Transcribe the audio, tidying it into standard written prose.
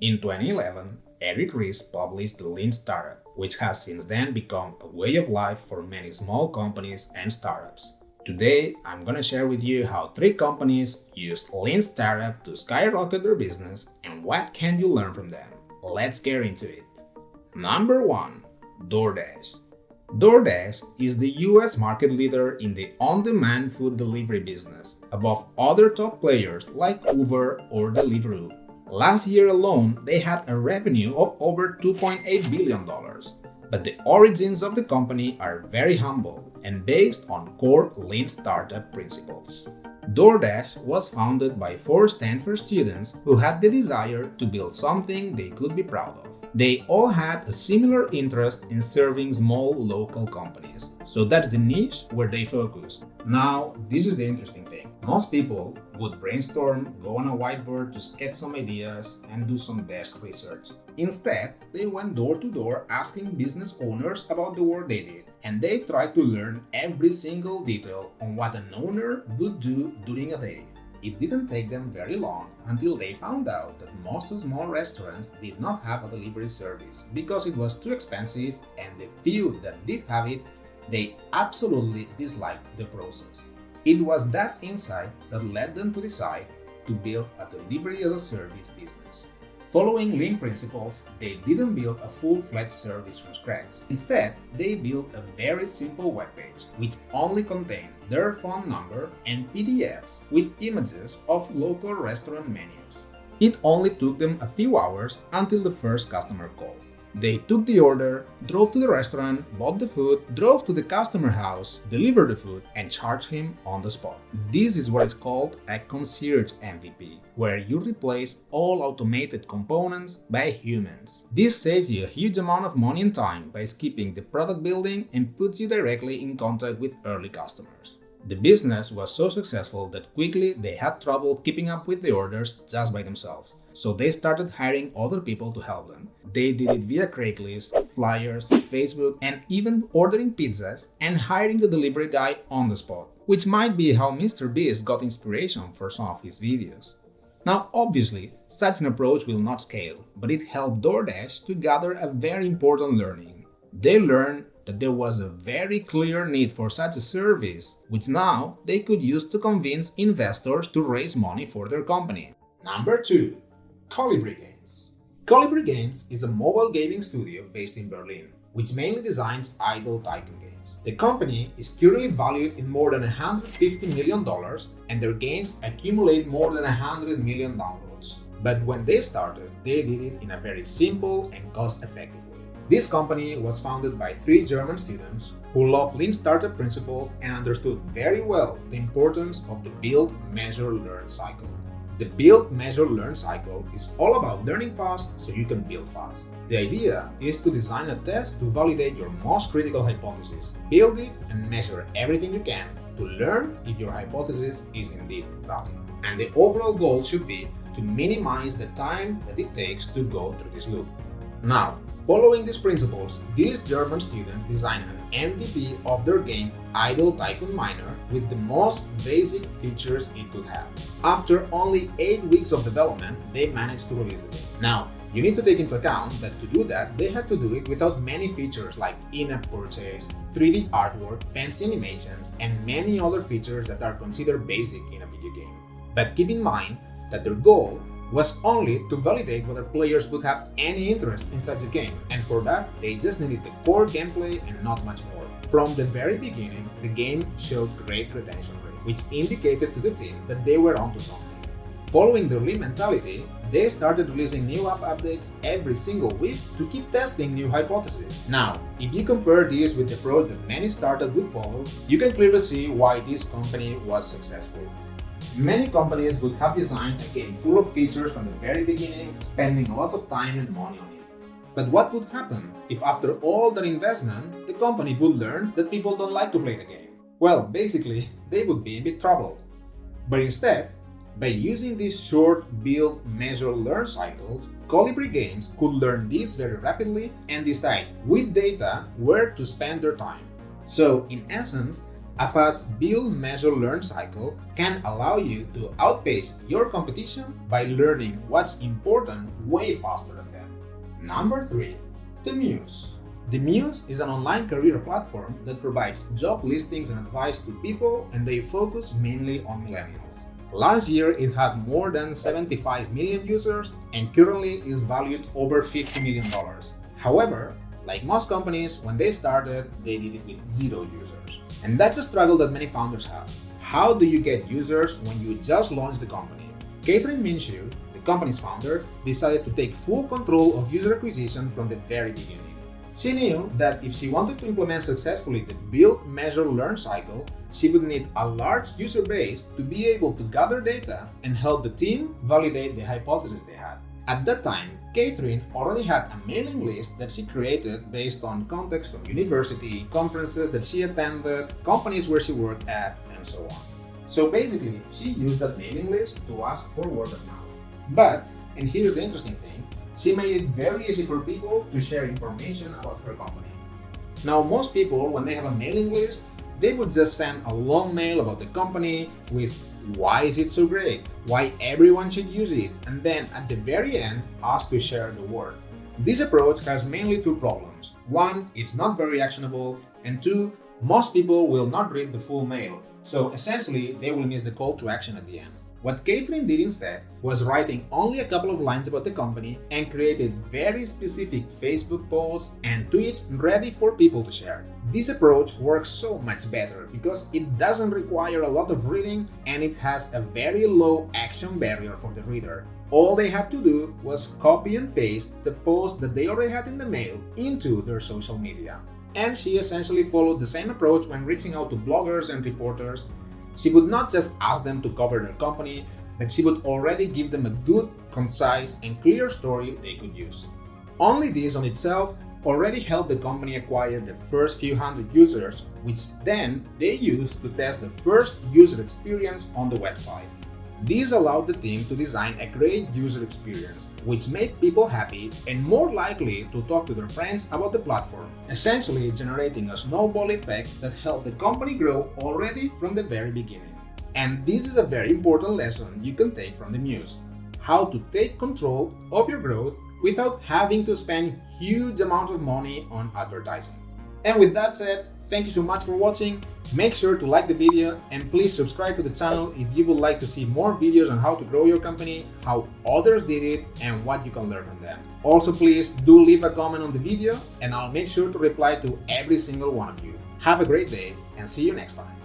In 2011, Eric Ries published the Lean Startup, which has since then become a way of life for many small companies and startups. Today, I'm gonna share with you how 3 companies used Lean Startup to skyrocket their business and what can you learn from them. Let's get into it. Number 1. DoorDash. DoorDash is the US market leader in the on-demand food delivery business, above other top players like Uber or Deliveroo. Last year alone, they had a revenue of over $2.8 billion. But the origins of the company are very humble and based on core Lean Startup principles. DoorDash was founded by 4 Stanford students who had the desire to build something they could be proud of. They all had a similar interest in serving small local companies, so that's the niche where they focused. Now, this is the interesting thing. Most people would brainstorm, go on a whiteboard to sketch some ideas, and do some desk research. Instead, they went door to door asking business owners about the work they did, and they tried to learn every single detail on what an owner would do during a day. It didn't take them very long until they found out that most small restaurants did not have a delivery service because it was too expensive, and the few that did have it, they absolutely disliked the process. It was that insight that led them to decide to build a delivery as a service business. Following Lean principles, they didn't build a full-fledged service from scratch. Instead, they built a very simple webpage which only contained their phone number and PDFs with images of local restaurant menus. It only took them a few hours until the first customer called. They took the order, drove to the restaurant, bought the food, drove to the customer house, delivered the food, and charged him on the spot. This is what is called a concierge MVP, where you replace all automated components by humans. This saves you a huge amount of money and time by skipping the product building and puts you directly in contact with early customers. The business was so successful that quickly they had trouble keeping up with the orders just by themselves, so they started hiring other people to help them. They did it via Craigslist, flyers, Facebook, and even ordering pizzas and hiring the delivery guy on the spot, which might be how MrBeast got inspiration for some of his videos. Now, obviously, such an approach will not scale, but it helped DoorDash to gather a very important learning. They learned that there was a very clear need for such a service, which now they could use to convince investors to raise money for their company. Number 2. Colibri Games. Colibri Games is a mobile gaming studio based in Berlin, which mainly designs idle tycoon games. The company is currently valued in more than $150 million, and their games accumulate more than 100 million downloads. But when they started, they did it in a very simple and cost-effective way. This company was founded by 3 German students who loved Lean Startup principles and understood very well the importance of the build, measure, learn cycle. The build, measure, learn cycle is all about learning fast so you can build fast. The idea is to design a test to validate your most critical hypothesis, build it, and measure everything you can to learn if your hypothesis is indeed valid. And the overall goal should be to minimize the time that it takes to go through this loop. Now, following these principles, these German students designed an MVP of their game Idle Tycoon Miner with the most basic features it could have. After only 8 weeks of development, they managed to release the game. Now, you need to take into account that to do that, they had to do it without many features like in-app purchase, 3D artwork, fancy animations, and many other features that are considered basic in a video game. But keep in mind that their goal was only to validate whether players would have any interest in such a game, and for that, they just needed the core gameplay and not much more. From the very beginning, the game showed great retention rate, which indicated to the team that they were onto something. Following their lean mentality, they started releasing new app updates every single week to keep testing new hypotheses. Now, if you compare this with the approach that many startups would follow, you can clearly see why this company was successful. Many companies would have designed a game full of features from the very beginning, spending a lot of time and money on it. But what would happen if after all that investment, the company would learn that people don't like to play the game? Well, basically, they would be in big trouble. But instead, by using these short build, measure, learn cycles, Colibri Games could learn this very rapidly and decide with data where to spend their time. So, in essence, A fast build, measure, learn cycle can allow you to outpace your competition by learning what's important way faster than them. Number 3. The Muse. The Muse is an online career platform that provides job listings and advice to people, and they focus mainly on millennials. Last year, it had more than 75 million users and currently is valued over $50 million. However, like most companies, when they started, they did it with 0 users. And that's a struggle that many founders have. How do you get users when you just launched the company? Catherine Minshew, the company's founder, decided to take full control of user acquisition from the very beginning. She knew that if she wanted to implement successfully the build, measure, learn cycle, she would need a large user base to be able to gather data and help the team validate the hypothesis they had. At that time, Catherine already had a mailing list that she created based on contacts from university, conferences that she attended, companies where she worked at, and so on. So basically, she used that mailing list to ask for word of mouth. But, and here's the interesting thing, she made it very easy for people to share information about her company. Now, most people, when they have a mailing list, they would just send a long mail about the company with why is it so great, why everyone should use it, and then at the very end, ask to share the word. This approach has mainly 2 problems. 1, it's not very actionable, and 2, most people will not read the full mail, so essentially they will miss the call to action at the end. What Catherine did instead was writing only a couple of lines about the company and created very specific Facebook posts and tweets ready for people to share. This approach works so much better because it doesn't require a lot of reading and it has a very low action barrier for the reader. All they had to do was copy and paste the post that they already had in the mail into their social media. And she essentially followed the same approach when reaching out to bloggers and reporters. She would not just ask them to cover their company, but she would already give them a good, concise, and clear story they could use. Only this on itself already helped the company acquire the first few hundred users, which then they used to test the first user experience on the website. This allowed the team to design a great user experience, which made people happy and more likely to talk to their friends about the platform, essentially generating a snowball effect that helped the company grow already from the very beginning. And this is a very important lesson you can take from the Muse: how to take control of your growth without having to spend huge amounts of money on advertising. And with that said, thank you so much for watching. Make sure to like the video and please subscribe to the channel if you would like to see more videos on how to grow your company, how others did it, and what you can learn from them. Also, please do leave a comment on the video and I'll make sure to reply to every single one of you. Have a great day and see you next time.